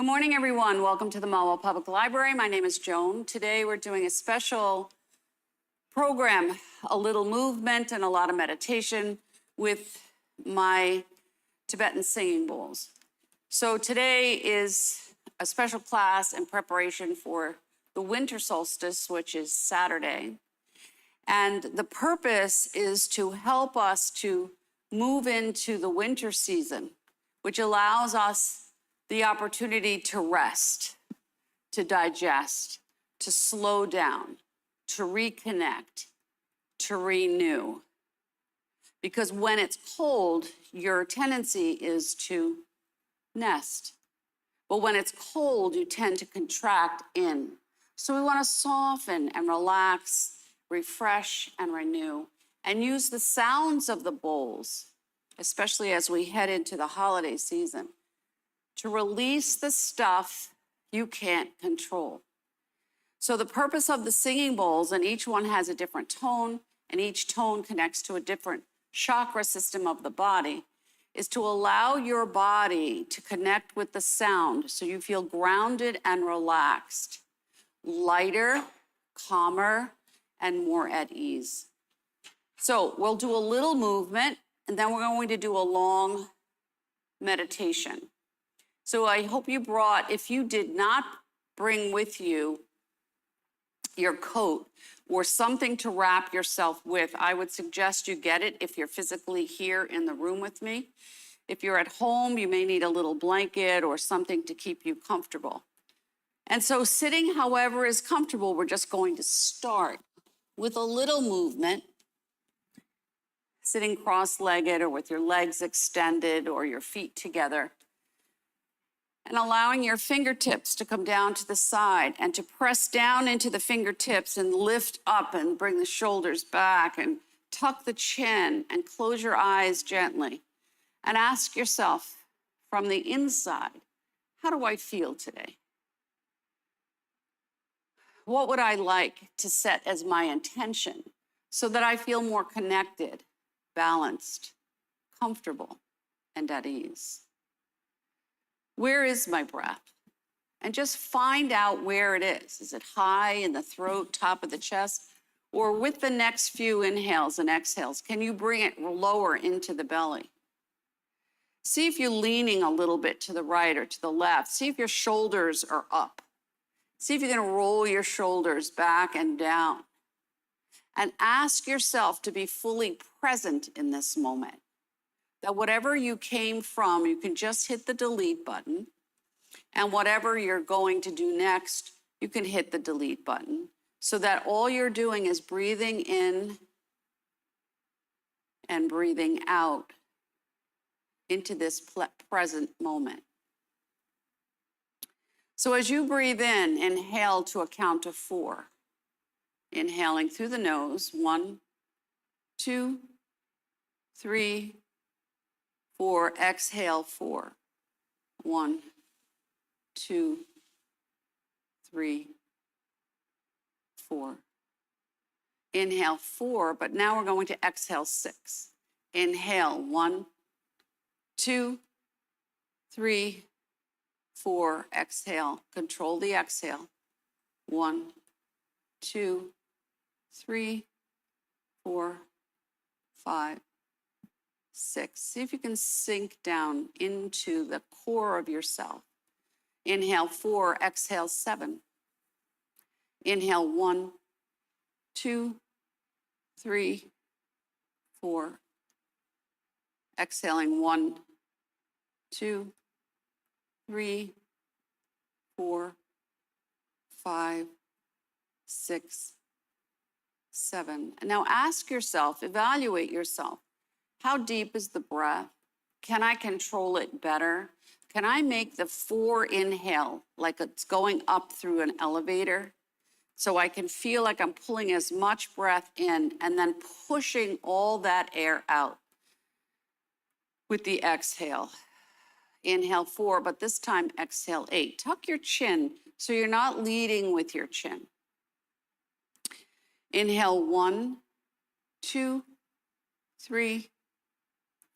Good morning, everyone. Welcome to the Malwa Public Library. My name is Joan. Today we're doing a special program, a little movement and a lot of meditation with my Tibetan singing bowls. So today is a special class in preparation for the winter solstice, which is Saturday. And the purpose is to help us to move into the winter season, which allows us the opportunity to rest, to digest, to slow down, to reconnect, to renew. Because when it's cold, your tendency is to nest. But when it's cold, you tend to contract in. So we want to soften and relax, refresh and renew, and use the sounds of the bowls, especially as we head into the holiday season, to release the stuff you can't control. So the purpose of the singing bowls, and each one has a different tone, and each tone connects to a different chakra system of the body, is to allow your body to connect with the sound so you feel grounded and relaxed, lighter, calmer, and more at ease. So we'll do a little movement, and then we're going to do a long meditation. So I hope you brought, if you did not bring with you your coat or something to wrap yourself with, I would suggest you get it if you're physically here in the room with me. If you're at home, you may need a little blanket or something to keep you comfortable. And so sitting however is comfortable, we're just going to start with a little movement, sitting cross-legged or with your legs extended or your feet together, and allowing your fingertips to come down to the side and to press down into the fingertips and lift up and bring the shoulders back and tuck the chin and close your eyes gently and ask yourself from the inside, how do I feel today? What would I like to set as my intention so that I feel more connected, balanced, comfortable, and at ease? Where is my breath? And just find out where it is. Is it high in the throat, top of the chest? Or with the next few inhales and exhales, can you bring it lower into the belly? See if you're leaning a little bit to the right or to the left. See if your shoulders are up. See if you can roll your shoulders back and down. And ask yourself to be fully present in this moment. That whatever you came from, you can just hit the delete button. And whatever you're going to do next, you can hit the delete button. So that all you're doing is breathing in and breathing out into this present moment. So as you breathe in, inhale to a count of 4. Inhaling through the nose, 1, 2, 3, 4. Exhale, 4. 1, 2, 3, 4. Inhale, 4, but now we're going to exhale, 6. Inhale, 1, 2, 3, 4. Exhale, control the exhale. 1, 2, 3, 4, 5, 6. See if you can sink down into the core of yourself. Inhale, 4, exhale, 7. Inhale, 1, 2, 3, 4. Exhaling, 1, 2, 3, 4, 5, 6, 7. And now ask yourself, evaluate yourself. How deep is the breath? Can I control it better? Can I make the 4 inhale like it's going up through an elevator? So I can feel like I'm pulling as much breath in and then pushing all that air out with the exhale. Inhale 4, but this time exhale 8. Tuck your chin so you're not leading with your chin. Inhale 1, 2, 3,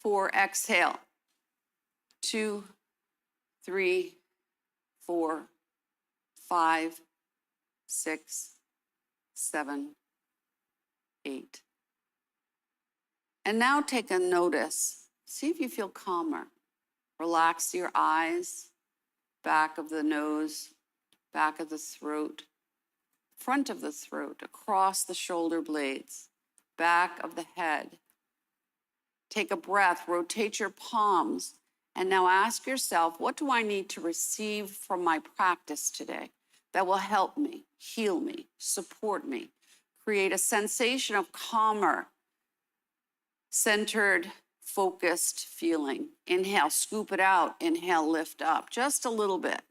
4. Exhale 2, 3, 4, 5, 6, 7, 8. And now take a notice. See if you feel calmer. Relax your eyes, back of the nose, back of the throat, front of the throat, across the shoulder blades, back of the head. Take a breath, rotate your palms, and now ask yourself, what do I need to receive from my practice today that will help me, heal me, support me, create a sensation of calmer, centered, focused feeling. Inhale, scoop it out. Inhale, lift up just a little bit.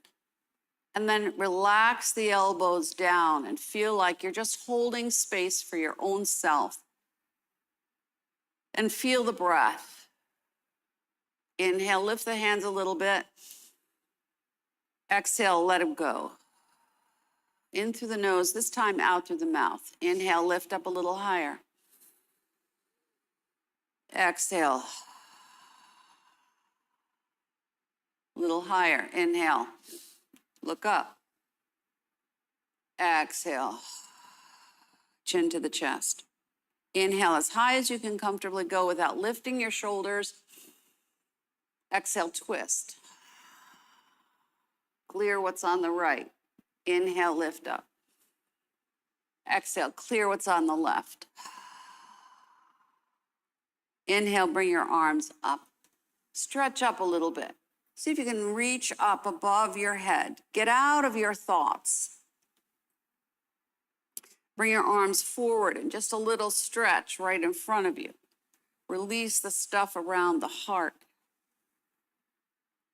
And then relax the elbows down and feel like you're just holding space for your own self. And feel the breath. Inhale, lift the hands a little bit. Exhale, let them go. In through the nose, this time out through the mouth. Inhale, lift up a little higher. Exhale. A little higher. Inhale. Look up. Exhale. Chin to the chest. Inhale as high as you can comfortably go without lifting your shoulders. Exhale, twist. Clear what's on the right. Inhale, lift up. Exhale, clear what's on the left. Inhale, bring your arms up. Stretch up a little bit. See if you can reach up above your head. Get out of your thoughts. Bring your arms forward and just a little stretch right in front of you. Release the stuff around the heart.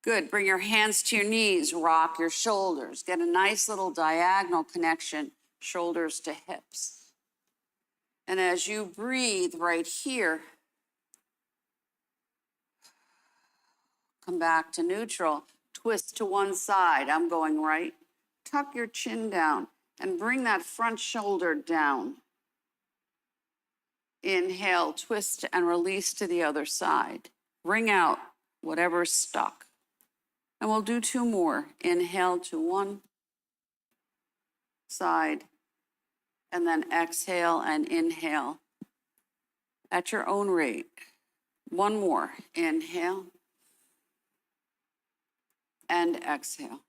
Good. Bring your hands to your knees. Rock your shoulders. Get a nice little diagonal connection, shoulders to hips. And as you breathe right here, come back to neutral. Twist to one side. I'm going right. Tuck your chin down and bring that front shoulder down. Inhale, twist and release to the other side. Bring out whatever's stuck. And we'll do 2 more. Inhale to one side, and then exhale and inhale at your own rate. 1 more. Inhale and exhale.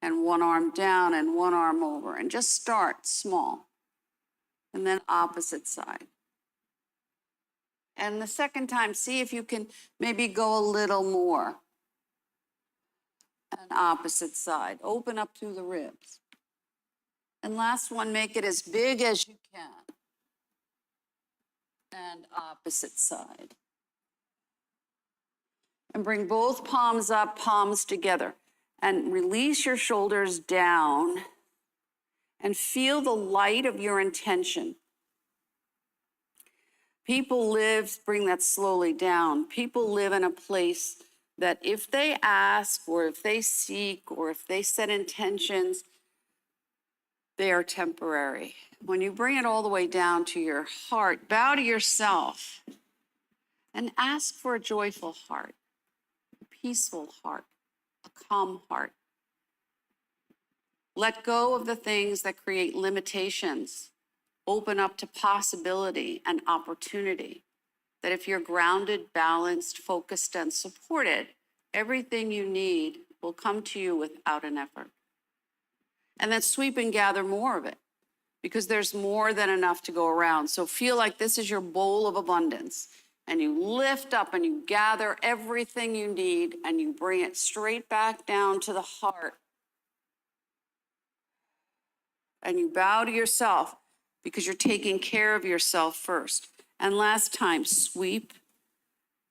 And 1 arm down and 1 arm over. And just start small. And then opposite side. And the second time, see if you can maybe go a little more. And opposite side. Open up through the ribs. And last one, make it as big as you can. And opposite side. And bring both palms up, palms together. And release your shoulders down. And feel the light of your intention. People live, bring that slowly down. People live in a place that if they ask or if they seek or if they set intentions, they are temporary. When you bring it all the way down to your heart, bow to yourself and ask for a joyful heart, a peaceful heart, a calm heart. Let go of the things that create limitations. Open up to possibility and opportunity. That if you're grounded, balanced, focused, and supported, everything you need will come to you without an effort. And then sweep and gather more of it, because there's more than enough to go around. So feel like this is your bowl of abundance, and you lift up and you gather everything you need, and you bring it straight back down to the heart. And you bow to yourself, because you're taking care of yourself first. And last time, sweep,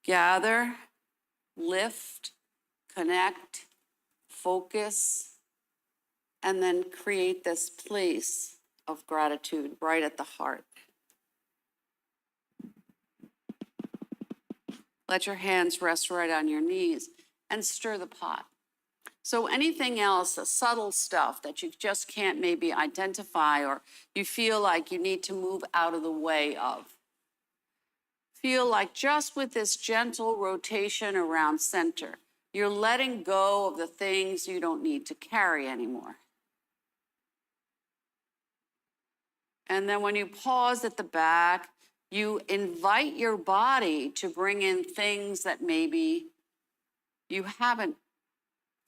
gather, lift, connect, focus, and then create this place of gratitude right at the heart. Let your hands rest right on your knees and stir the pot. So anything else, the subtle stuff that you just can't maybe identify or you feel like you need to move out of the way of. Feel like just with this gentle rotation around center, You're letting go of the things you don't need to carry anymore. And then when you pause at the back, you invite your body to bring in things that maybe you haven't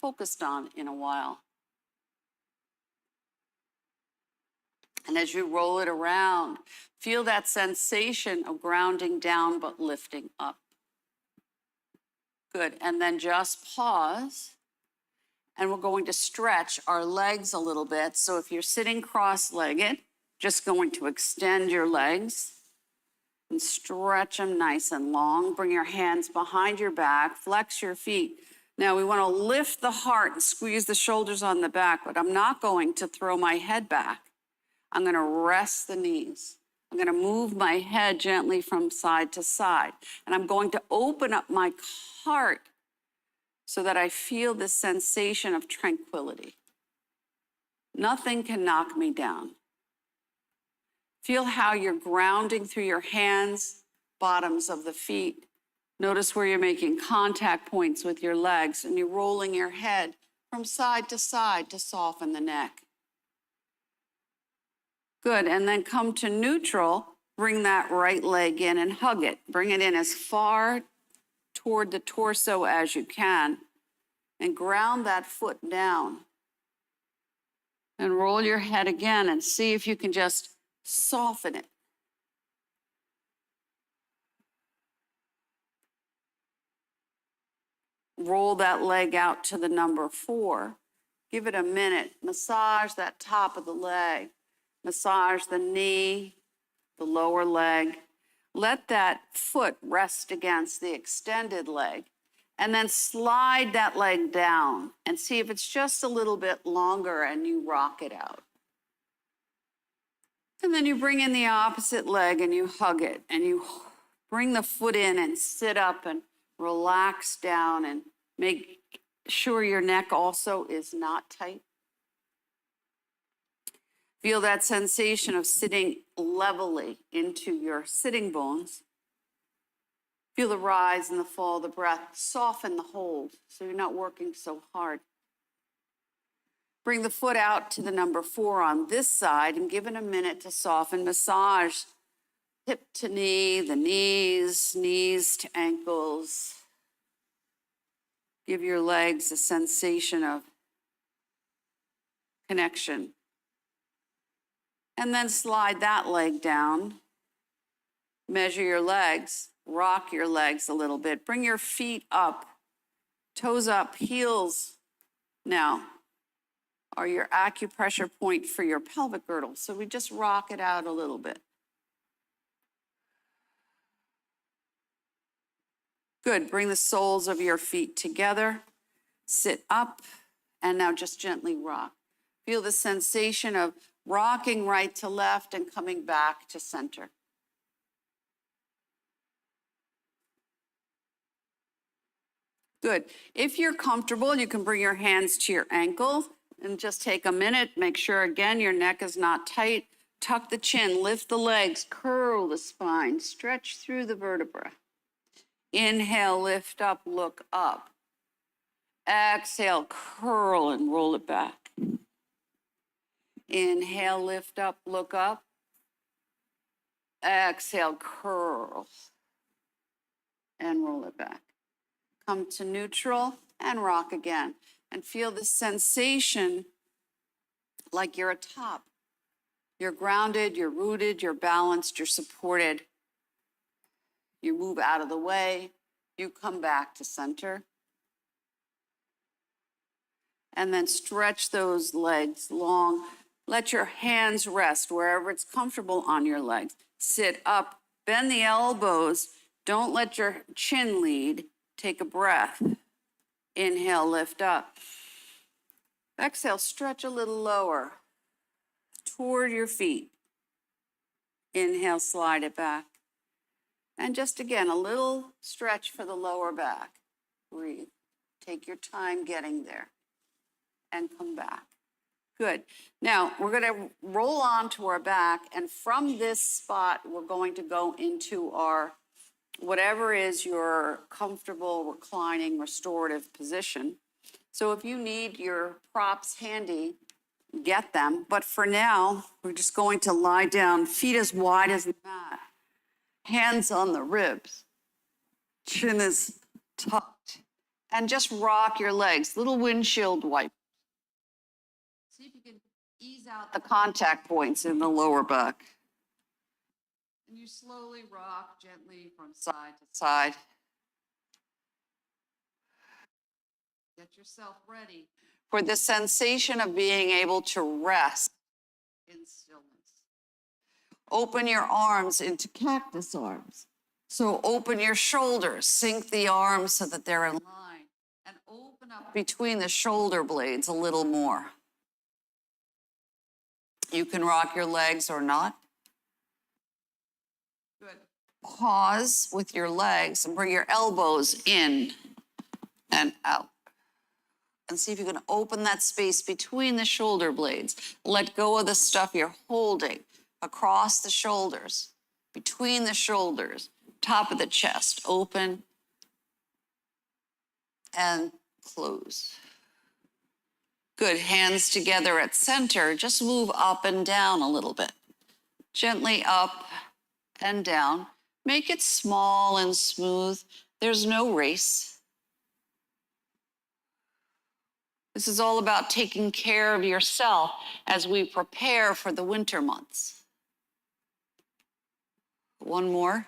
focused on in a while. And as you roll it around, feel that sensation of grounding down but lifting up. Good. And then just pause. And we're going to stretch our legs a little bit. So if you're sitting cross-legged, just going to extend your legs and stretch them nice and long. Bring your hands behind your back, flex your feet. Now we want to lift the heart and squeeze the shoulders on the back, but I'm not going to throw my head back. I'm going to rest the knees. I'm going to move my head gently from side to side. And I'm going to open up my heart so that I feel this sensation of tranquility. Nothing can knock me down. Feel how you're grounding through your hands, bottoms of the feet. Notice where you're making contact points with your legs, and you're rolling your head from side to soften the neck. Good, and then come to neutral. Bring that right leg in and hug it. Bring it in as far toward the torso as you can, and ground that foot down. And roll your head again and see if you can just soften it. Roll that leg out to the number 4. Give it a minute. Massage that top of the leg. Massage the knee, the lower leg. Let that foot rest against the extended leg. And then slide that leg down and see if it's just a little bit longer, and you rock it out. And then you bring in the opposite leg and you hug it, and you bring the foot in and sit up and relax down and make sure your neck also is not tight. Feel that sensation of sitting levelly into your sitting bones. Feel the rise and the fall of the breath. Soften the hold so you're not working so hard. Bring the foot out to the number 4 on this side and give it a minute to soften. Massage hip to knee, the knees, knees to ankles. Give your legs a sensation of connection. And then slide that leg down. Measure your legs. Rock your legs a little bit. Bring your feet up, toes up, heels now are your acupressure point for your pelvic girdle. So we just rock it out a little bit. Good. Bring the soles of your feet together. Sit up, and now just gently rock. Feel the sensation of rocking right to left and coming back to center. Good. If you're comfortable, you can bring your hands to your ankles and just take a minute. Make sure, again, your neck is not tight. Tuck the chin, lift the legs, curl the spine, stretch through the vertebra. Inhale, lift up, look up. Exhale, curl and roll it back. Inhale, lift up, look up. Exhale, curl and roll it back. Come to neutral and rock again. And feel the sensation like you're atop. You're grounded, you're rooted, you're balanced, you're supported. You move out of the way, you come back to center. And then stretch those legs long. Let your hands rest wherever it's comfortable on your legs. Sit up, bend the elbows. Don't let your chin lead. Take a breath. Inhale, lift up. Exhale, stretch a little lower toward your feet. Inhale, slide it back. And just again, a little stretch for the lower back. Breathe. Take your time getting there and come back. Good. Now, we're going to roll onto our back, and from this spot, we're going to go into our whatever is your comfortable, reclining, restorative position. So if you need your props handy, get them. But for now, we're just going to lie down, feet as wide as the mat, hands on the ribs, chin is tucked, and just rock your legs, little windshield wipe. See if you can ease out the contact points in the lower back. And you slowly rock gently from side to side. Get yourself ready for the sensation of being able to rest in stillness. Open your arms into cactus arms. So open your shoulders, sink the arms so that they're in line, and open up between the shoulder blades a little more. You can rock your legs or not. Good. Pause with your legs and bring your elbows in and out. And see if you can open that space between the shoulder blades. Let go of the stuff you're holding across the shoulders, between the shoulders, top of the chest. Open and close. Good. Hands together at center. Just move up and down a little bit. Gently up and down. Make it small and smooth. There's no race. This is all about taking care of yourself as we prepare for the winter months. One more.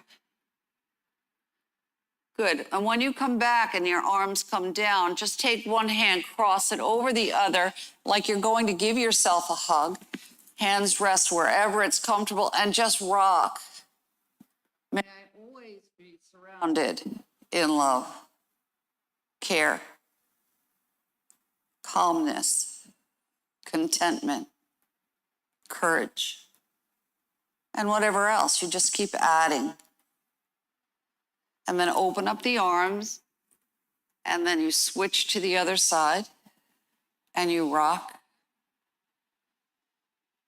Good. And when you come back and your arms come down, just take one hand, cross it over the other, like you're going to give yourself a hug. Hands rest wherever it's comfortable, and just rock. May I always be surrounded in love, care, calmness, contentment, courage, and whatever else. You just keep adding. And then open up the arms, and then you switch to the other side, and you rock.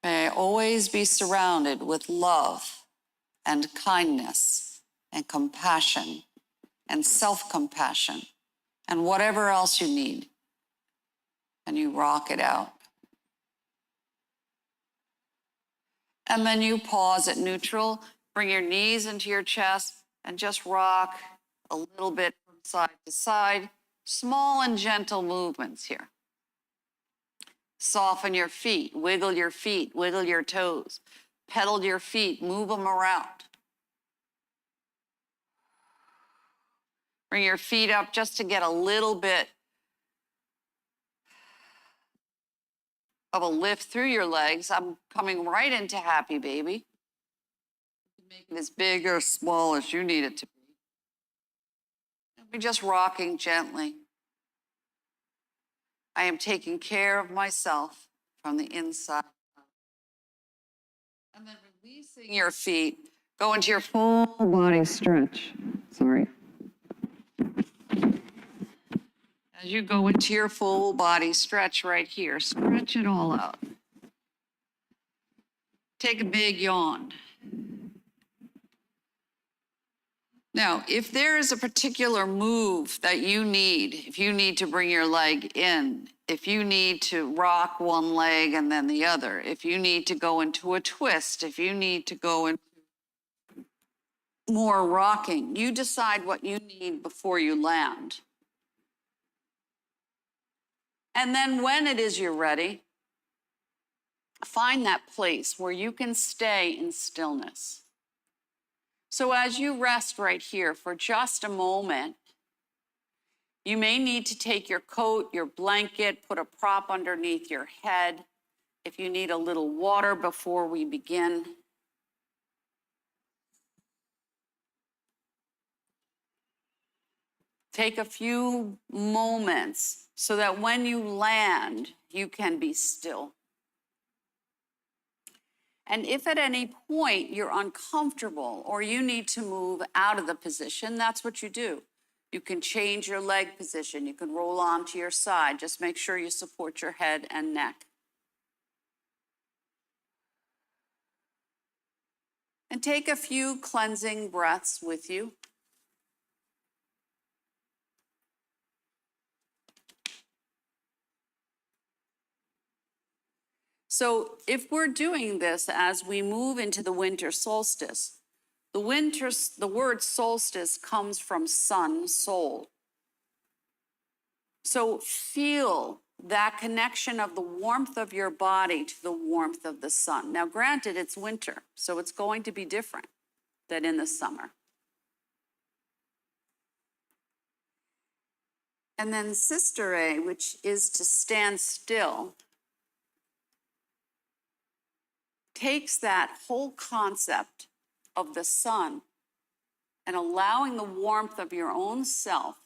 May I always be surrounded with love and kindness and compassion and self-compassion and whatever else you need. And you rock it out. And then you pause at neutral, bring your knees into your chest, and just rock a little bit from side to side. Small and gentle movements here. Soften your feet, wiggle your toes, pedal your feet, move them around. Bring your feet up just to get a little bit of a lift through your legs. I'm coming right into happy baby. You can make it as big or small as you need it to be. And we're just rocking gently. I am taking care of myself from the inside out. And then releasing your feet, go into your full body stretch. Sorry. As you go into your full body stretch right here, stretch it all out. Take a big yawn. Now, if there is a particular move that you need, if you need to bring your leg in, if you need to rock one leg and then the other, if you need to go into a twist, if you need to go into more rocking, you decide what you need before you land. And then when it is you're ready, find that place where you can stay in stillness. So as you rest right here for just a moment, you may need to take your coat, your blanket, put a prop underneath your head. If you need a little water before we begin. Take a few moments so that when you land, you can be still. And if at any point you're uncomfortable or you need to move out of the position, that's what you do. You can change your leg position. You can roll onto your side. Just make sure you support your head and neck. And take a few cleansing breaths with you. So if we're doing this as we move into the winter solstice, the word solstice comes from sun, soul. So feel that connection of the warmth of your body to the warmth of the sun. Now, granted, it's winter, so it's going to be different than in the summer. And then Sister A, which is to stand still, takes that whole concept of the sun and allowing the warmth of your own self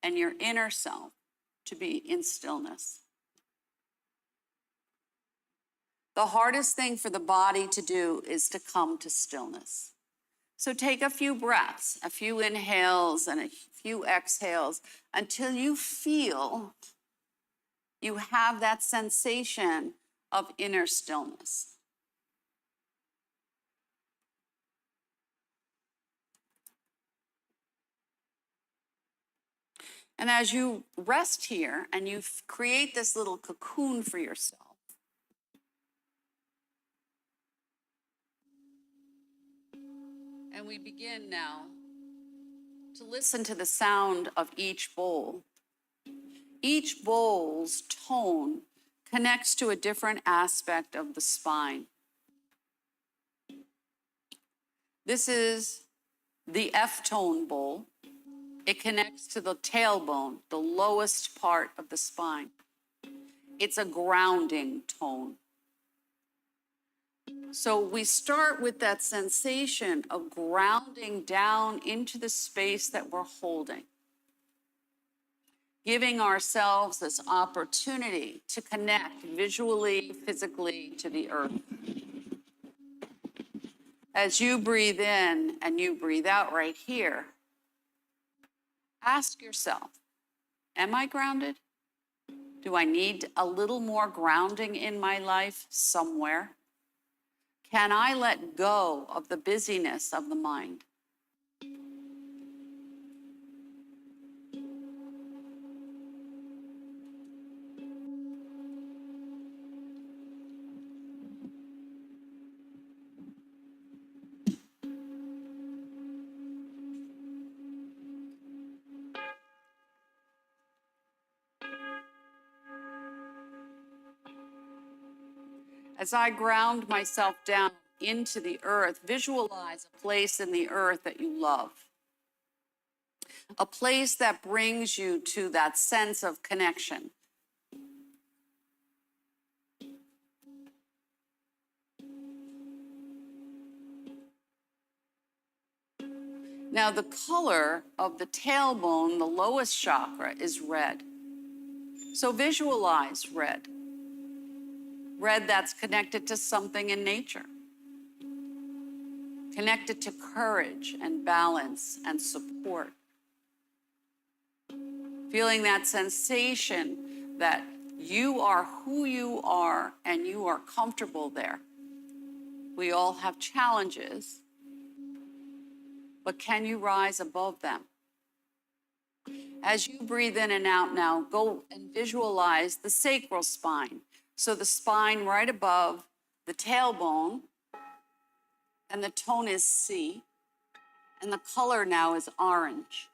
and your inner self to be in stillness. The hardest thing for the body to do is to come to stillness. So take a few breaths, a few inhales and a few exhales until you feel you have that sensation of inner stillness. And as you rest here and you create this little cocoon for yourself, and we begin now to listen to the sound of each bowl. Each bowl's tone connects to a different aspect of the spine. This is the F-tone bowl. It connects to the tailbone, the lowest part of the spine. It's a grounding tone. So we start with that sensation of grounding down into the space that we're holding, giving ourselves this opportunity to connect visually, physically to the earth. As you breathe in and you breathe out right here, ask yourself, am I grounded? Do I need a little more grounding in my life somewhere? Can I let go of the busyness of the mind? As I ground myself down into the earth, visualize a place in the earth that you love. A place that brings you to that sense of connection. Now, the color of the tailbone, the lowest chakra, is red. So visualize red. Red that's connected to something in nature. Connected to courage and balance and support. Feeling that sensation that you are who you are and you are comfortable there. We all have challenges, but can you rise above them? As you breathe in and out now, go and visualize the sacral spine. So the spine right above the tailbone, and the tone is C, and the color now is orange.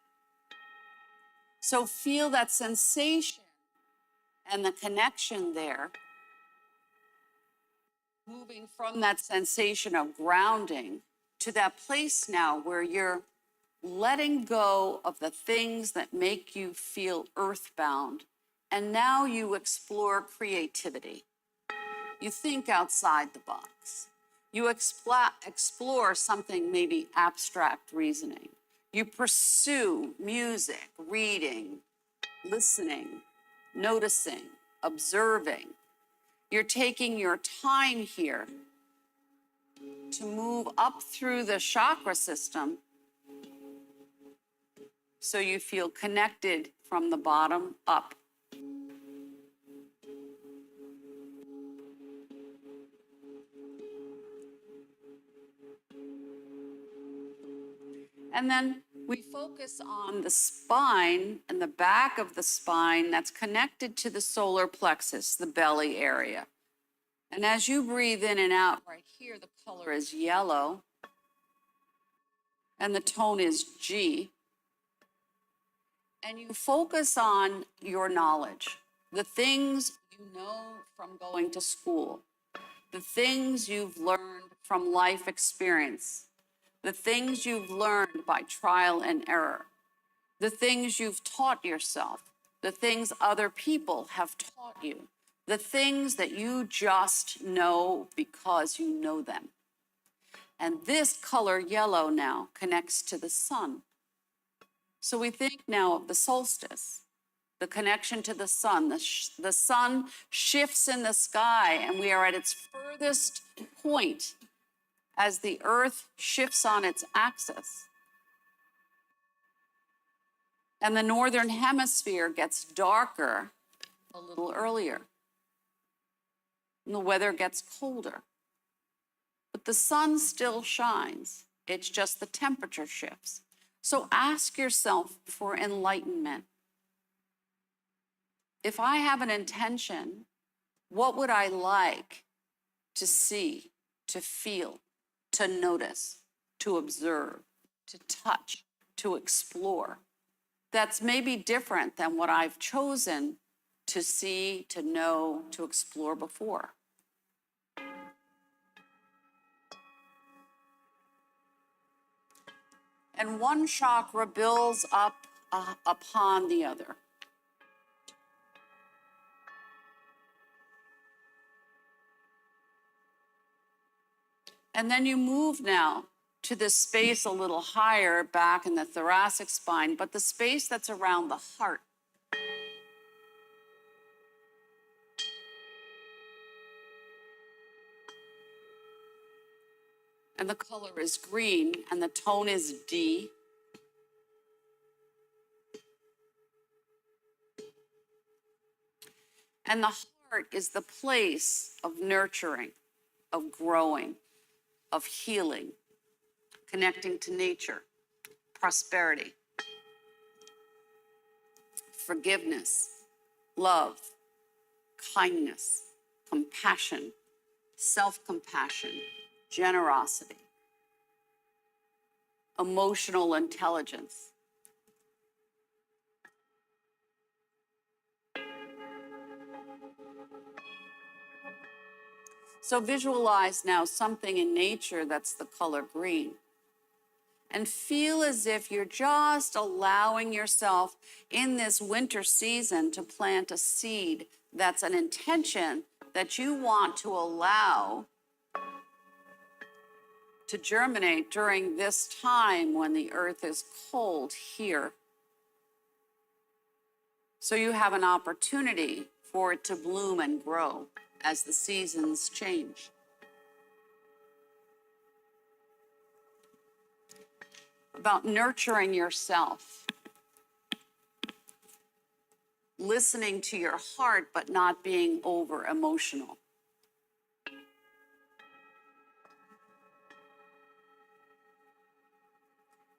So feel that sensation and the connection there, moving from that sensation of grounding to that place now where you're letting go of the things that make you feel earthbound, and now you explore creativity. You think outside the box. You explore something maybe abstract reasoning. You pursue music, reading, listening, noticing, observing. You're taking your time here to move up through the chakra system so you feel connected from the bottom up. And then we focus on the spine and the back of the spine that's connected to the solar plexus, the belly area. And as you breathe in and out, right here, the color is yellow and the tone is G. And you focus on your knowledge, the things you know from going to school, the things you've learned from life experience, the things you've learned by trial and error, the things you've taught yourself, the things other people have taught you, the things that you just know because you know them. And this color yellow now connects to the sun. So we think now of the solstice, the connection to the sun. The sun shifts in the sky and we are at its furthest point as the earth shifts on its axis. And the northern hemisphere gets darker a little earlier. And the weather gets colder. But the sun still shines. It's just the temperature shifts. So ask yourself for enlightenment. If I have an intention, what would I like to see, to feel, to notice, to observe, to touch, to explore? That's maybe different than what I've chosen to see, to know, to explore before. And one chakra builds up upon the other. And then you move now to this space a little higher back in the thoracic spine, but the space that's around the heart. And the color is green and the tone is D. And the heart is the place of nurturing, of growing, of healing, connecting to nature, prosperity, forgiveness, love, kindness, compassion, self-compassion, generosity, emotional intelligence. So visualize now something in nature that's the color green. And feel as if you're just allowing yourself in this winter season to plant a seed that's an intention that you want to allow to germinate during this time when the earth is cold here. So you have an opportunity for it to bloom and grow as the seasons change. About nurturing yourself, listening to your heart, but not being over emotional.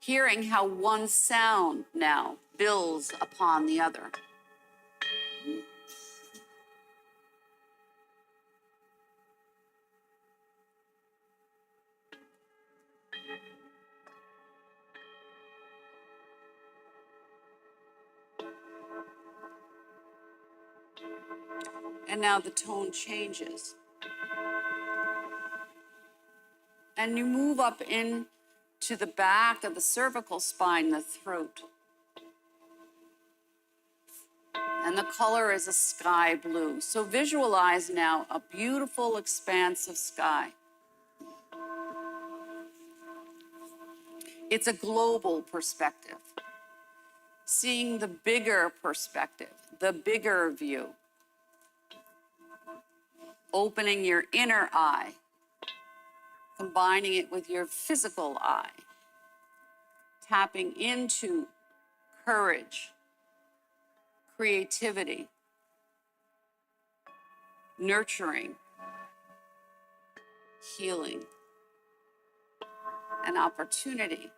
Hearing how one sound now builds upon the other. And now the tone changes. And you move up into the back of the cervical spine, the throat. And the color is a sky blue. So visualize now a beautiful expanse of sky. It's a global perspective. Seeing the bigger perspective, the bigger view. Opening your inner eye, combining it with your physical eye. Tapping into courage, creativity, nurturing, healing, an opportunity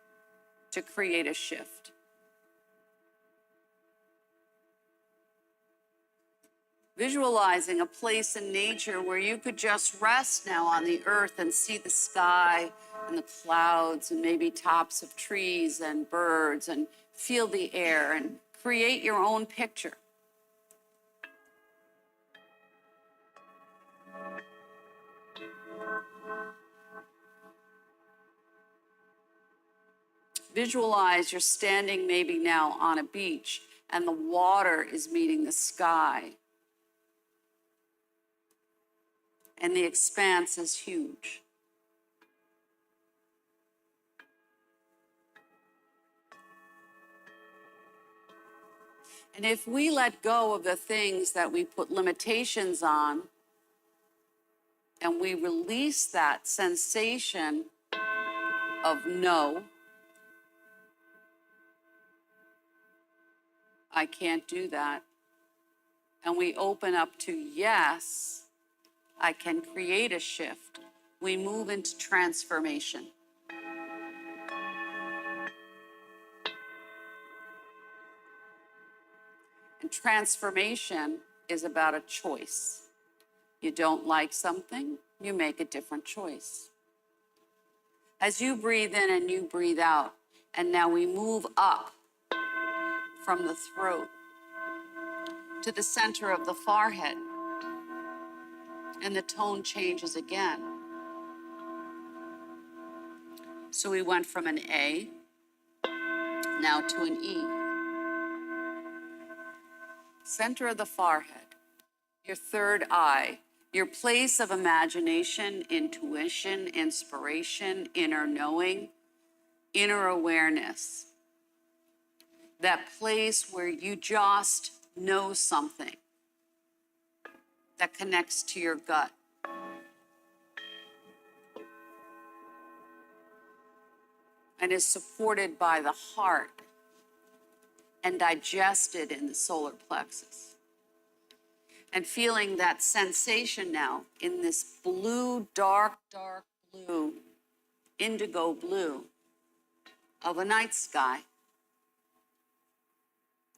to create a shift. Visualizing a place in nature where you could just rest now on the earth and see the sky and the clouds and maybe tops of trees and birds and feel the air and create your own picture. Visualize you're standing maybe now on a beach and the water is meeting the sky. And the expanse is huge. And if we let go of the things that we put limitations on, and we release that sensation of no, I can't do that, and we open up to yes, I can create a shift, we move into transformation. And transformation is about a choice. You don't like something, you make a different choice. As you breathe in and you breathe out, and now we move up from the throat to the center of the forehead, and the tone changes again. So we went from an A now to an E. Center of the forehead, your third eye, your place of imagination, intuition, inspiration, inner knowing, inner awareness. That place where you just know something that connects to your gut. And is supported by the heart and digested in the solar plexus. And feeling that sensation now in this blue, dark, dark blue, indigo blue of a night sky.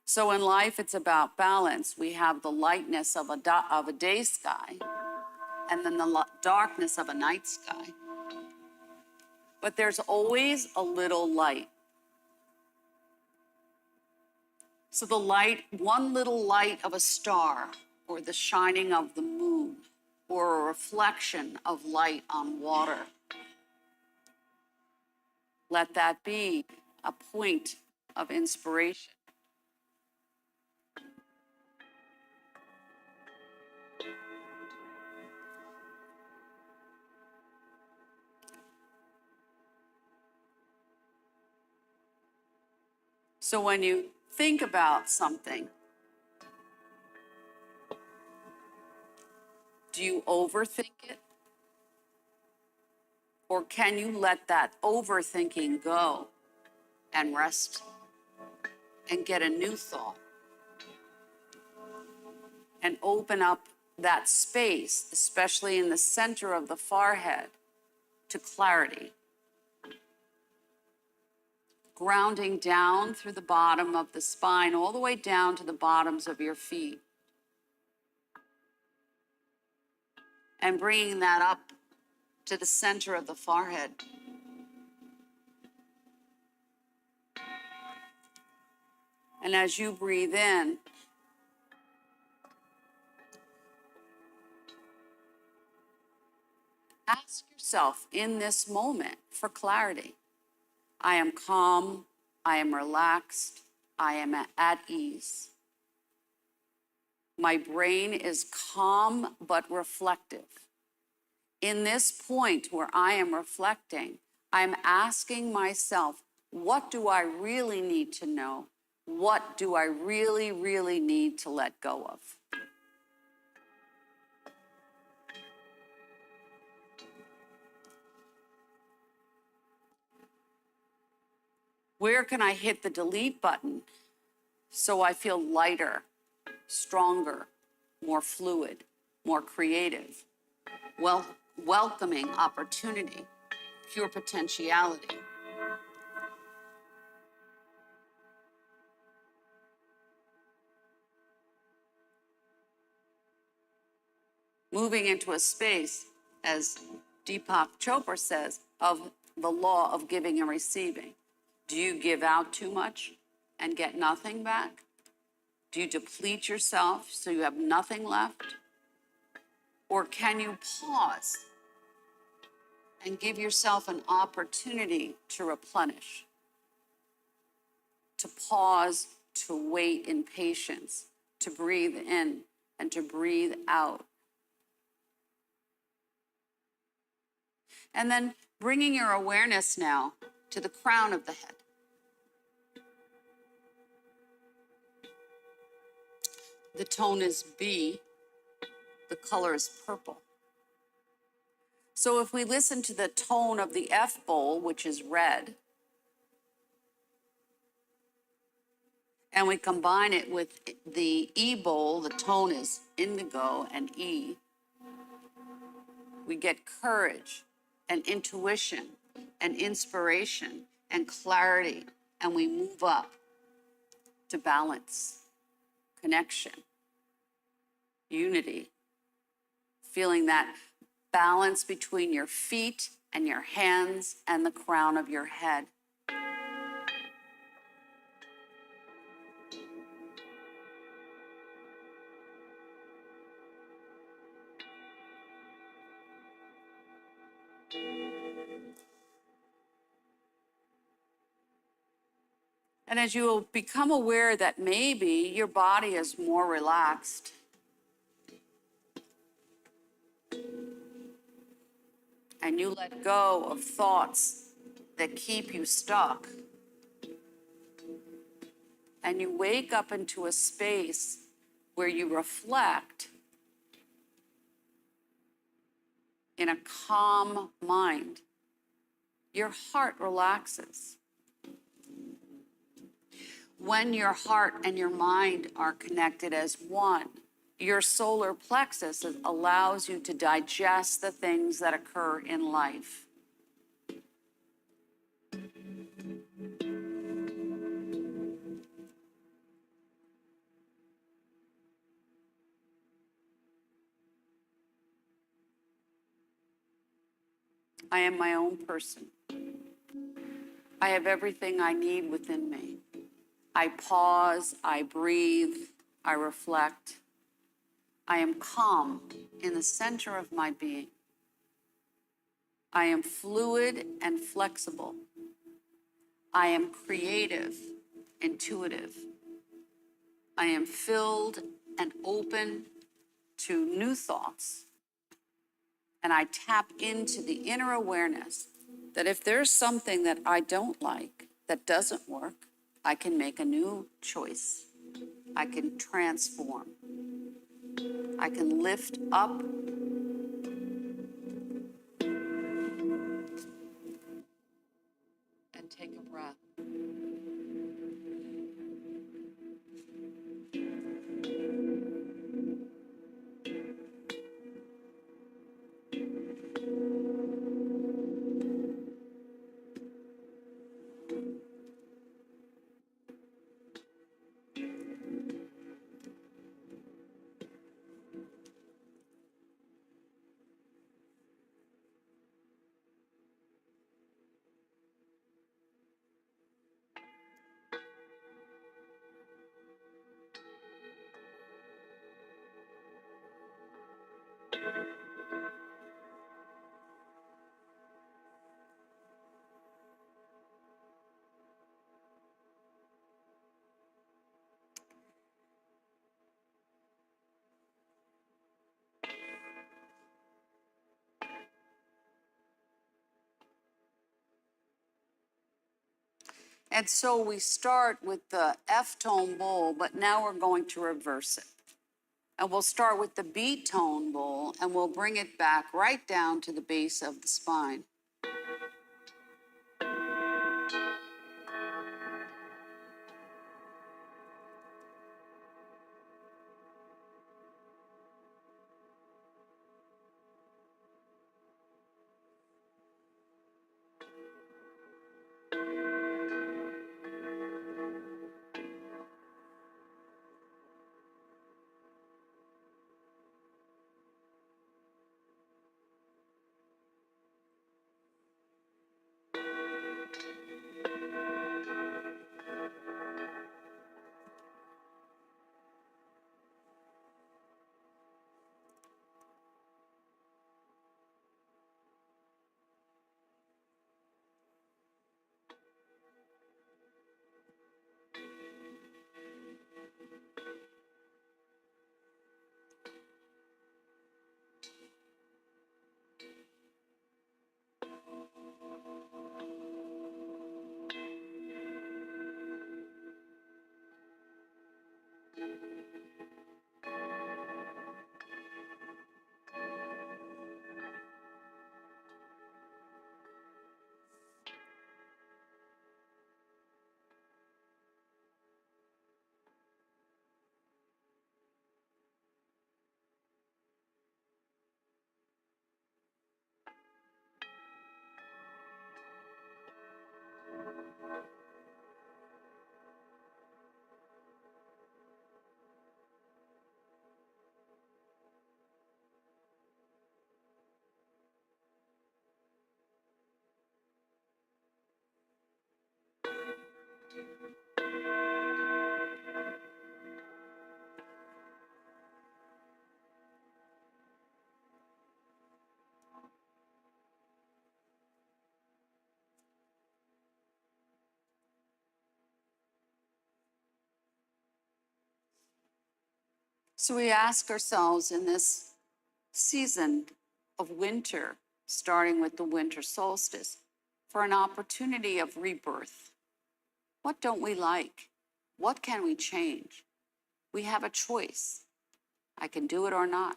So in life, it's about balance. We have the lightness of a day sky and then the darkness of a night sky. But there's always a little light. So the light, one little light of a star, or the shining of the moon, or a reflection of light on water. Let that be a point of inspiration. So when you think about something, do you overthink it? Or can you let that overthinking go and rest and get a new thought? And open up that space, especially in the center of the forehead, to clarity. Grounding down through the bottom of the spine, all the way down to the bottoms of your feet. And bringing that up to the center of the forehead. And as you breathe in, ask yourself in this moment for clarity. I am calm, I am relaxed, I am at ease. My brain is calm but reflective. In this point where I am reflecting, I'm asking myself, what do I really need to know? What do I really, really need to let go of? Where can I hit the delete button so I feel lighter, stronger, more fluid, more creative, welcoming opportunity, pure potentiality? moving into a space, as Deepak Chopra says, of the law of giving and receiving. Do you give out too much and get nothing back? Do you deplete yourself so you have nothing left? Or can you pause and give yourself an opportunity to replenish, to pause, to wait in patience, to breathe in and to breathe out? And then bringing your awareness now to the crown of the head. The tone is B, the color is purple. So if we listen to the tone of the F bowl, which is red, and we combine it with the E bowl, the tone is indigo and E, we get courage and intuition and inspiration and clarity, and we move up to balance, connection, unity, feeling that balance between your feet and your hands and the crown of your head. And as you will become aware that maybe your body is more relaxed, and you let go of thoughts that keep you stuck, and you wake up into a space where you reflect in a calm mind, your heart relaxes. When your heart and your mind are connected as one, your solar plexus allows you to digest the things that occur in life. I am my own person. I have everything I need within me. I pause, I breathe, I reflect. I am calm in the center of my being. I am fluid and flexible. I am creative, intuitive. I am filled and open to new thoughts. And I tap into the inner awareness that if there's something that I don't like, that doesn't work, I can make a new choice. I can transform. I can lift up and take a breath. And so we start with the F tone bowl, but now we're going to reverse it. And we'll start with the B tone bowl, and we'll bring it back right down to the base of the spine. So we ask ourselves in this season of winter, starting with the winter solstice, for an opportunity of rebirth. What don't we like? What can we change? We have a choice. I can do it or not.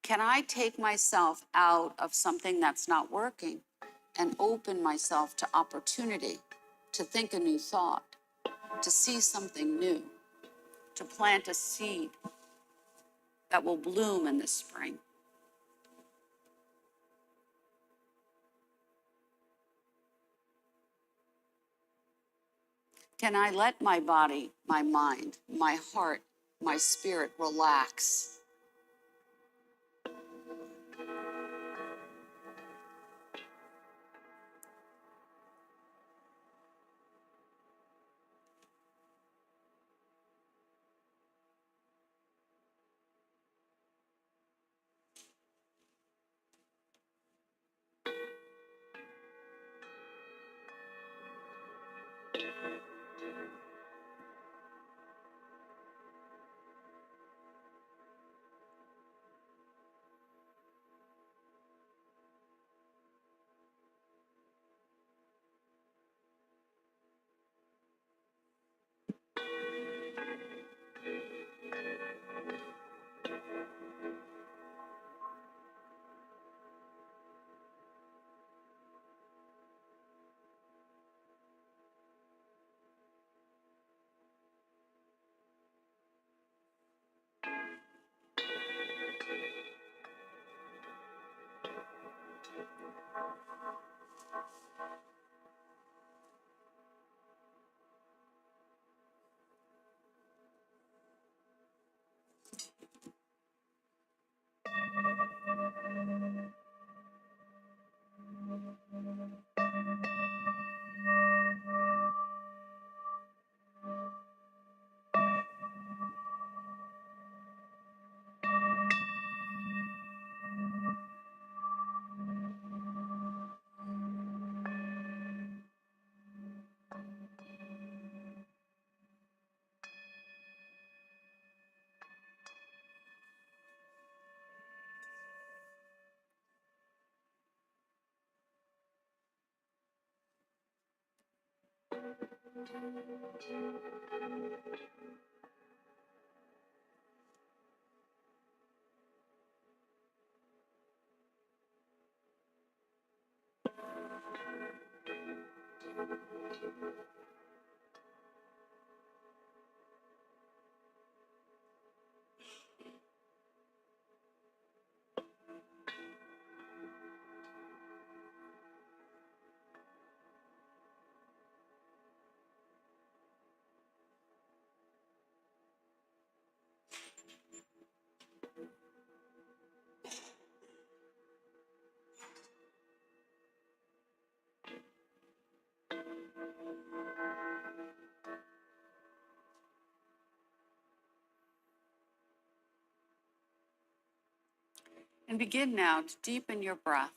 Can I take myself out of something that's not working and open myself to opportunity, to think a new thought, to see something new, to plant a seed that will bloom in the spring? Can I let my body, my mind, my heart, my spirit relax? And begin now to deepen your breath.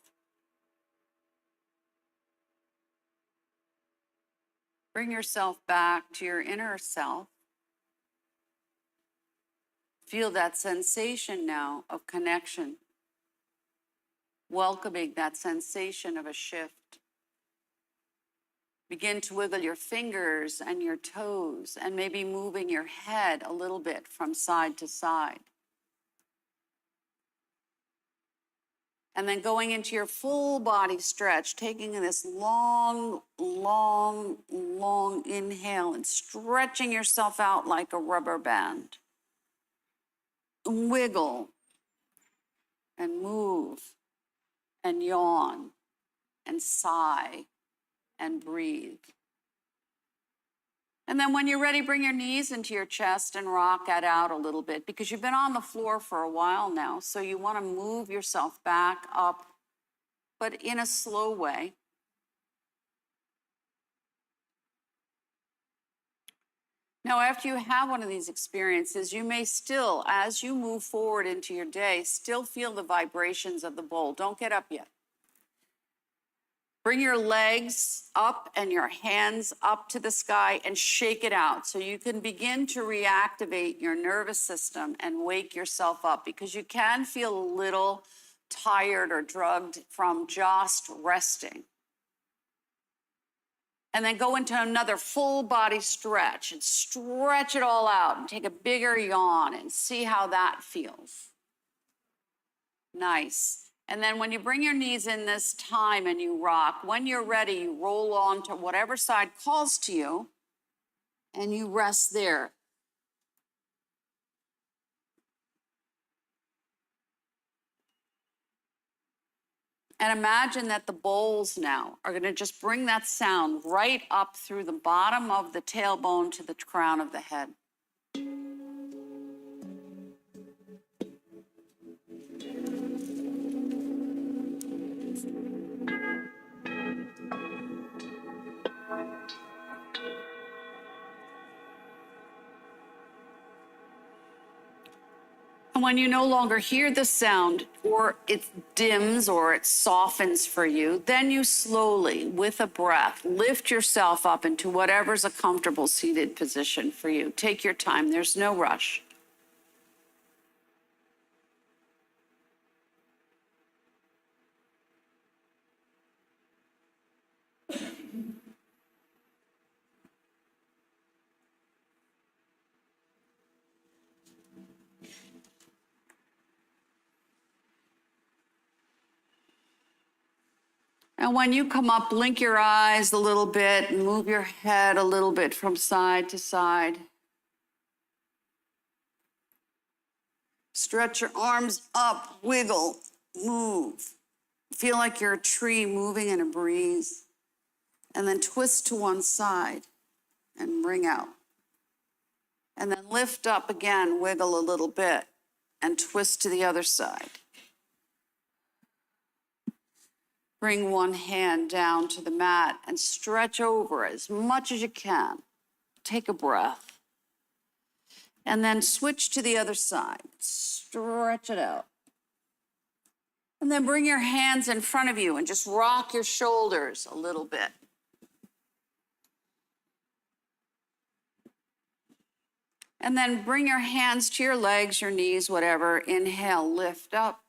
Bring yourself back to your inner self. Feel that sensation now of connection, welcoming that sensation of a shift. Begin to wiggle your fingers and your toes and maybe moving your head a little bit from side to side. And then going into your full body stretch, taking this long, long, long inhale and stretching yourself out like a rubber band. Wiggle and move and yawn and sigh and breathe. And then when you're ready, bring your knees into your chest and rock it out a little bit because you've been on the floor for a while now. So you want to move yourself back up, but in a slow way. Now, after you have one of these experiences, you may still, as you move forward into your day, still feel the vibrations of the bowl. Don't get up yet. Bring your legs up and your hands up to the sky and shake it out so you can begin to reactivate your nervous system and wake yourself up because you can feel a little tired or drugged from just resting. And then go into another full body stretch and stretch it all out and take a bigger yawn and see how that feels. Nice. And then when you bring your knees in this time and you rock, when you're ready, you roll on to whatever side calls to you and you rest there. And imagine that the bowls now are going to just bring that sound right up through the bottom of the tailbone to the crown of the head. And when you no longer hear the sound, or it dims or it softens for you, then you slowly, with a breath, lift yourself up into whatever's a comfortable seated position for you. Take your time, there's no rush. And when you come up, blink your eyes a little bit, move your head a little bit from side to side. Stretch your arms up, wiggle, move. Feel like you're a tree moving in a breeze. And then twist to one side and bring out. And then lift up again, wiggle a little bit, and twist to the other side. Bring one hand down to the mat and stretch over as much as you can. Take a breath. And then switch to the other side. Stretch it out. And then bring your hands in front of you and just rock your shoulders a little bit. And then bring your hands to your legs, your knees, whatever. Inhale, lift up.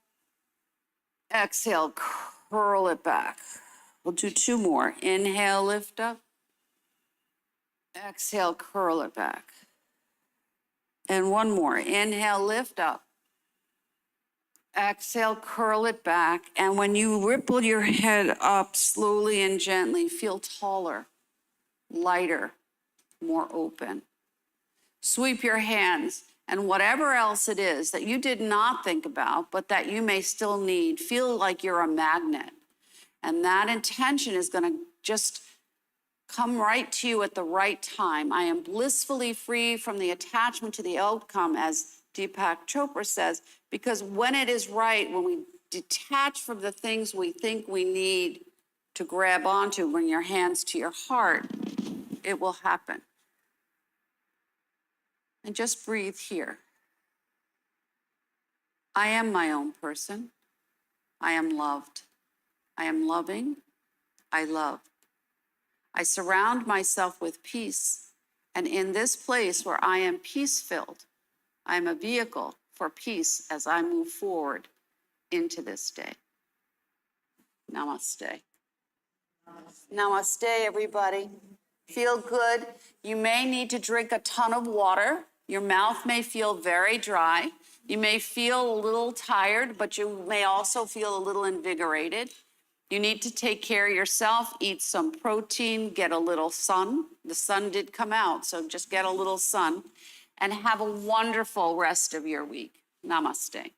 Exhale, curl it back. We'll do two more. Inhale, lift up. Exhale, curl it back. And one more. Inhale, lift up. Exhale, curl it back. And when you ripple your head up slowly and gently, feel taller, lighter, more open. Sweep your hands. And whatever else it is that you did not think about, but that you may still need, feel like you're a magnet. And that intention is going to just come right to you at the right time. I am blissfully free from the attachment to the outcome, as Deepak Chopra says, because when it is right, when we detach from the things we think we need to grab onto, bring your hands to your heart, it will happen. And just breathe here. I am my own person. I am loved. I am loving. I love. I surround myself with peace. And in this place where I am peace-filled, I am a vehicle for peace as I move forward into this day. Namaste. Namaste, everybody. Feel good. You may need to drink a ton of water. Your mouth may feel very dry. You may feel a little tired, but you may also feel a little invigorated. You need to take care of yourself, eat some protein, get a little sun. The sun did come out, so just get a little sun. And have a wonderful rest of your week. Namaste.